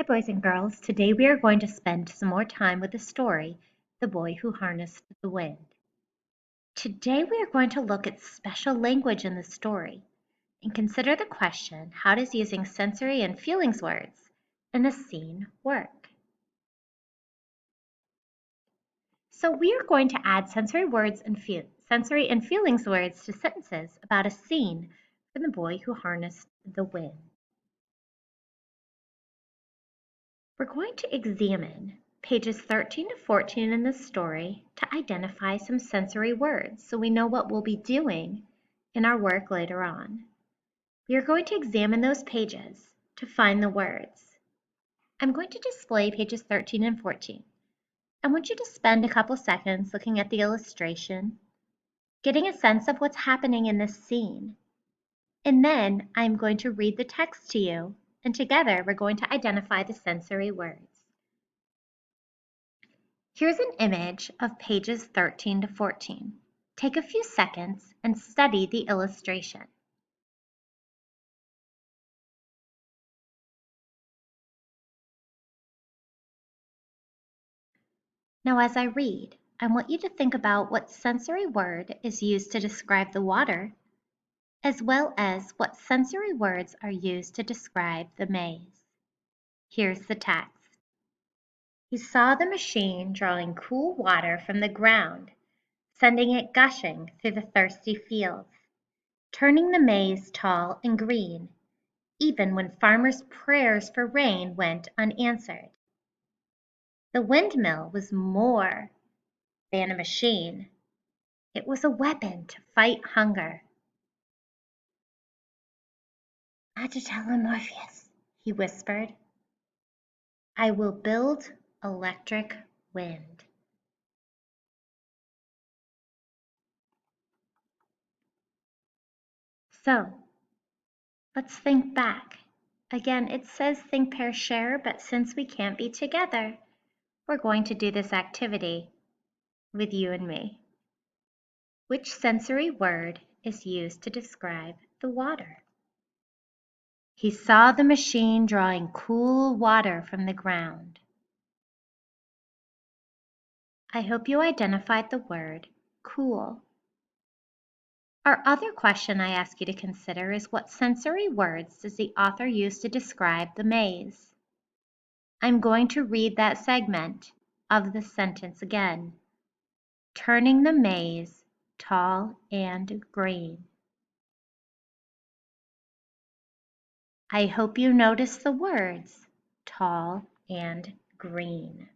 boys and girls. Today we are going to spend some more time with the story, The Boy Who Harnessed the Wind. Today we are going to look at special language in the story and consider the question, how does using sensory and feelings words in a scene work? So we are going to add sensory and feelings words to sentences about a scene from The Boy Who Harnessed the Wind. We're going to examine pages 13 to 14 in this story to identify some sensory words so we know what we'll be doing in our work later on. We are going to examine those pages to find the words. I'm going to display pages 13 and 14. I want you to spend a couple seconds looking at the illustration, getting a sense of what's happening in this scene. And then I'm going to read the text to you, and together we're going to identify the sensory words. Here's an image of pages 13 to 14. Take a few seconds and study the illustration. Now, as I read, I want you to think about what sensory word is used to describe the water, as well as what sensory words are used to describe the maze. Here's the text. He saw the machine drawing cool water from the ground, sending it gushing through the thirsty fields, turning the maze tall and green, even when farmers' prayers for rain went unanswered. The windmill was more than a machine. It was a weapon to fight hunger. "Agitella Morpheus," he whispered. "I will build electric wind." So, let's think back. Again, it says think, pair, share, but since we can't be together, we're going to do this activity with you and me. Which sensory word is used to describe the water? He saw the machine drawing cool water from the ground. I hope you identified the word cool. Our other question I ask you to consider is, what sensory words does the author use to describe the maze? I'm going to read that segment of the sentence again. Turning the maze tall and green. I hope you notice the words tall and green.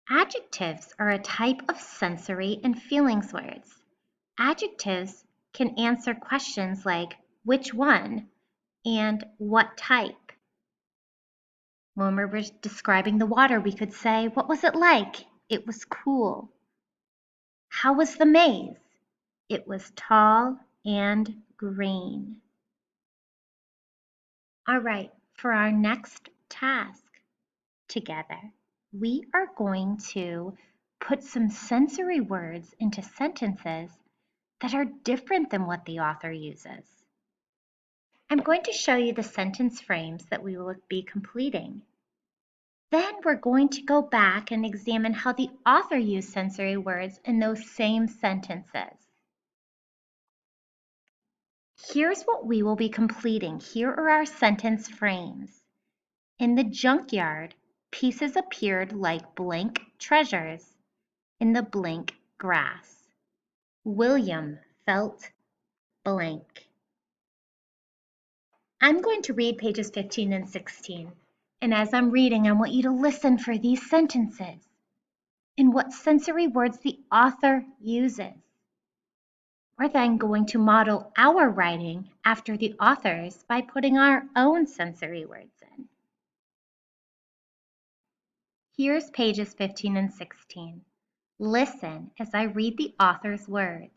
Adjectives are a type of sensory and feelings words. Adjectives can answer questions like which one and what type. When we're describing the water, we could say, what was it like? It was cool. How was the maze? It was tall and green. All right, for our next task together, we are going to put some sensory words into sentences that are different than what the author uses. I'm going to show you the sentence frames that we will be completing. Then we're going to go back and examine how the author used sensory words in those same sentences. Here's what we will be completing. Here are our sentence frames. In the junkyard, pieces appeared like blank treasures in the blank grass. William felt blank. I'm going to read pages 15 and 16. And as I'm reading, I want you to listen for these sentences and what sensory words the author uses. We're then going to model our writing after the author's by putting our own sensory words in. Here's pages 15 and 16. Listen as I read the author's words.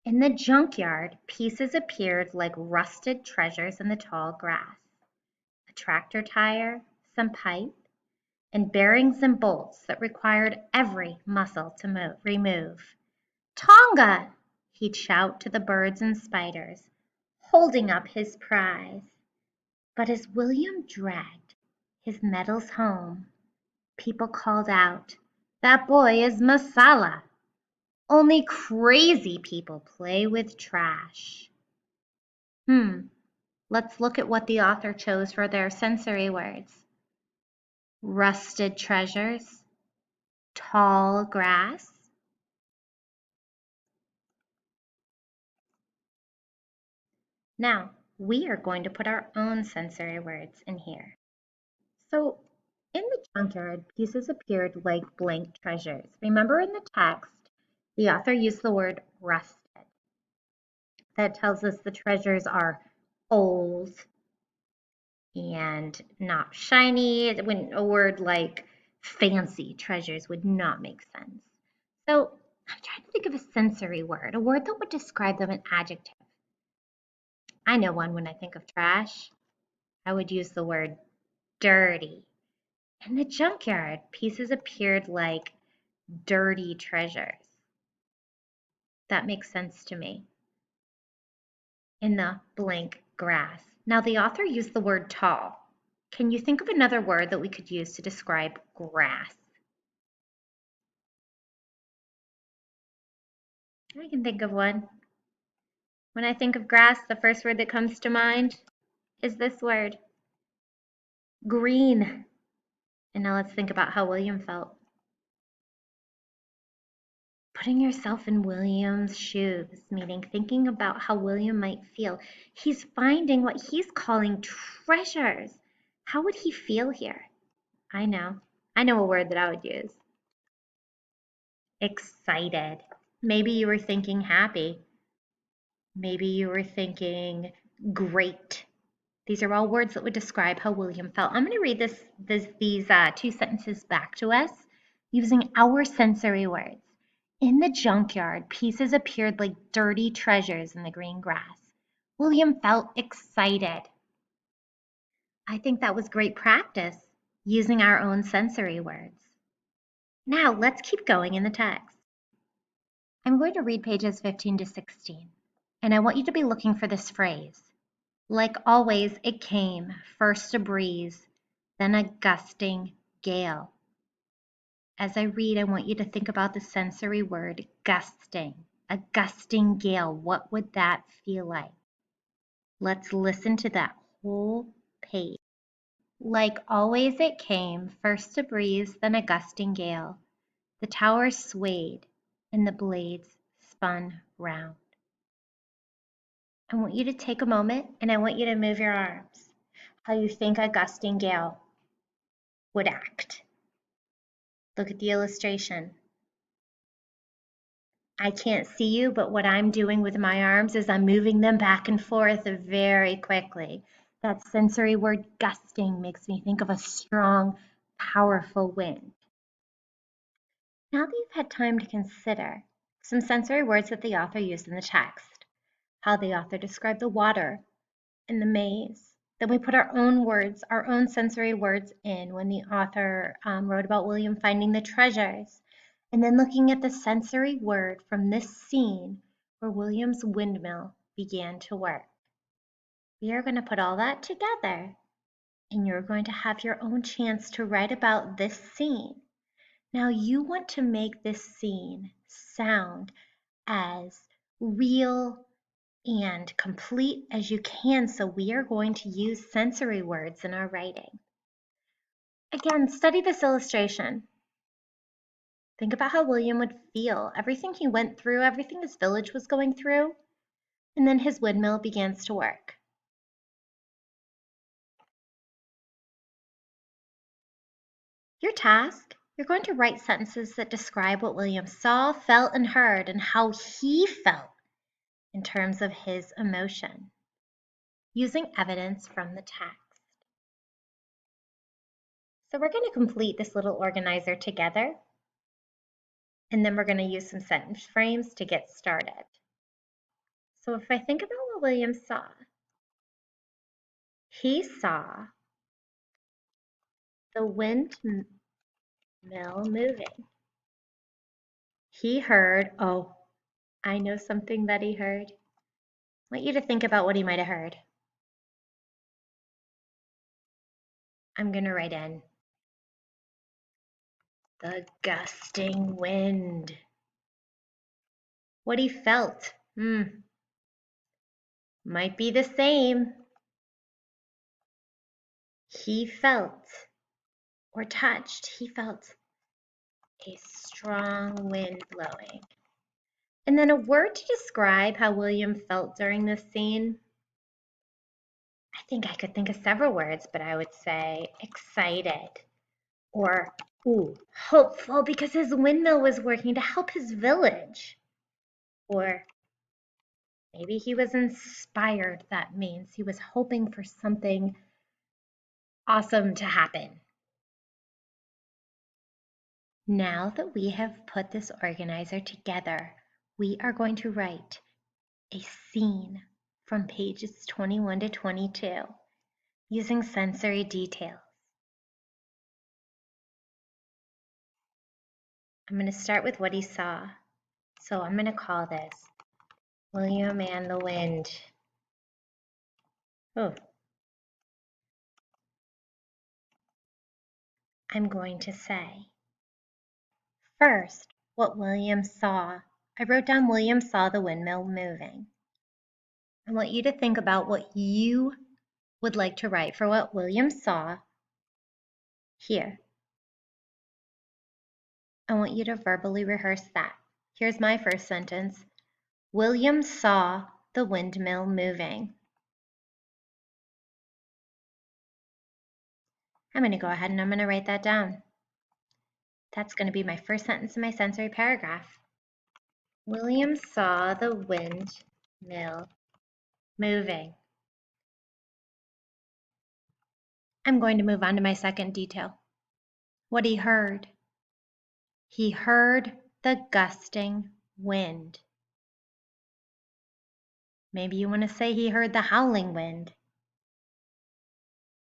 In the junkyard, pieces appeared like rusted treasures in the tall grass. A tractor tire, some pipe, and bearings and bolts that required every muscle to remove. "Tonga!" he'd shout to the birds and spiders. holding up his prize. But as William dragged his medals home, people called out, "That boy is masala. Only crazy people play with trash." Let's look at what the author chose for their sensory words. Rusted treasures, tall grass. Now, we are going to put our own sensory words in here. So, in the junkyard, pieces appeared like blank treasures. Remember in the text, the author used the word rusted. That tells us the treasures are old and not shiny. When a word like fancy treasures would not make sense. So I'm trying to think of a sensory word, a word that would describe them, an adjective. I know one when I think of trash. I would use the word dirty. In the junkyard, pieces appeared like dirty treasures. That makes sense to me. In the blank grass. Now the author used the word tall. Can you think of another word that we could use to describe grass? I can think of one. When I think of grass, the first word that comes to mind is this word, green. And now let's think about how William felt. Putting yourself in William's shoes, meaning thinking about how William might feel. He's finding what he's calling treasures. How would he feel here? I know a word that I would use. Excited. Maybe you were thinking happy. Maybe you were thinking great. These are all words that would describe how William felt. I'm going to read these two sentences back to us using our sensory words. In the junkyard, pieces appeared like dirty treasures in the green grass. William felt excited. I think that was great practice using our own sensory words. Now let's keep going in the text. I'm going to read pages 15 to 16, and I want you to be looking for this phrase. Like always, it came, first a breeze, then a gusting gale. As I read, I want you to think about the sensory word gusting. A gusting gale, what would that feel like? Let's listen to that whole page. Like always, it came, first a breeze, then a gusting gale. The towers swayed, and the blades spun round. I want you to take a moment, and I want you to move your arms. How you think a gusting gale would act. Look at the illustration. I can't see you, but what I'm doing with my arms is I'm moving them back and forth very quickly. That sensory word gusting makes me think of a strong, powerful wind. Now that you've had time to consider some sensory words that the author used in the text, how the author described the water and the maze, then we put our own words, our own sensory words in when the author wrote about William finding the treasures. And then looking at the sensory word from this scene where William's windmill began to work. We are going to put all that together, and you're going to have your own chance to write about this scene. Now you want to make this scene sound as real and complete as you can, so we are going to use sensory words in our writing. Again, study this illustration. Think about how William would feel, everything he went through, everything his village was going through, and then his windmill begins to work. Your task, you're going to write sentences that describe what William saw, felt, and heard, and how he felt in terms of his emotion, using evidence from the text. So we're going to complete this little organizer together, and then we're going to use some sentence frames to get started. So if I think about what William saw, he saw the windmill moving. He heard, oh, I know something that he heard. I want you to think about what he might have heard. I'm going to write in the gusting wind. What he felt, might be the same. He felt or touched, he felt a strong wind blowing. And then a word to describe how William felt during this scene. I think I could think of several words, but I would say excited or hopeful because his windmill was working to help his village. Or maybe he was inspired. That means he was hoping for something awesome to happen. Now that we have put this organizer together, we are going to write a scene from pages 21 to 22 using sensory details. I'm going to start with what he saw. So I'm going to call this William and the Wind. I'm going to say first what William saw. I wrote down William saw the windmill moving. I want you to think about what you would like to write for what William saw here. I want you to verbally rehearse that. Here's my first sentence. William saw the windmill moving. I'm going to go ahead and I'm going to write that down. That's going to be my first sentence in my sensory paragraph. William saw the windmill moving. I'm going to move on to my second detail. What he heard. He heard the gusting wind. Maybe you want to say he heard the howling wind.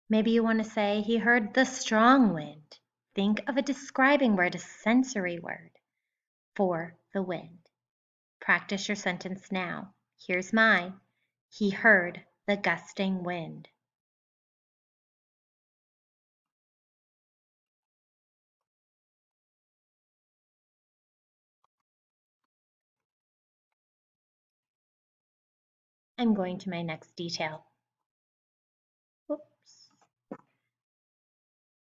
Maybe you want to say he heard the strong wind. Think of a describing word, a sensory word for the wind. Practice your sentence now. Here's mine. He heard the gusting wind. I'm going to my next detail. Oops.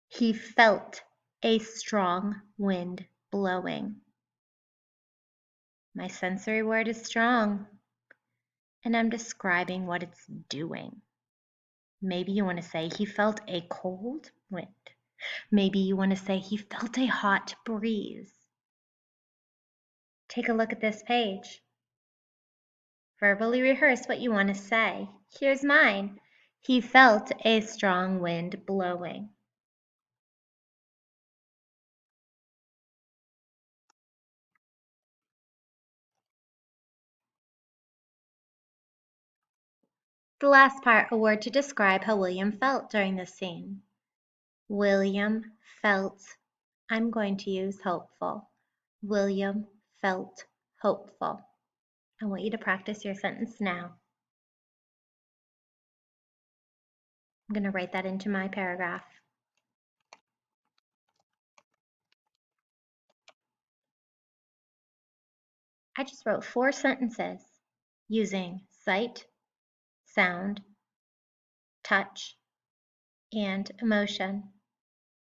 He felt a strong wind blowing. My sensory word is strong, and I'm describing what it's doing. Maybe you want to say he felt a cold wind. Maybe you want to say he felt a hot breeze. Take a look at this page. Verbally rehearse what you want to say. Here's mine. He felt a strong wind blowing. The last part, a word to describe how William felt during this scene. William felt, I'm going to use hopeful. William felt hopeful. I want you to practice your sentence now. I'm going to write that into my paragraph. I just wrote 4 sentences using sight, sound, touch, and emotion.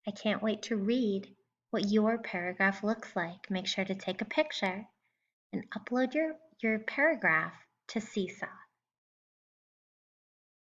I can't wait to read what your paragraph looks like. Make sure to take a picture and upload your paragraph to Seesaw.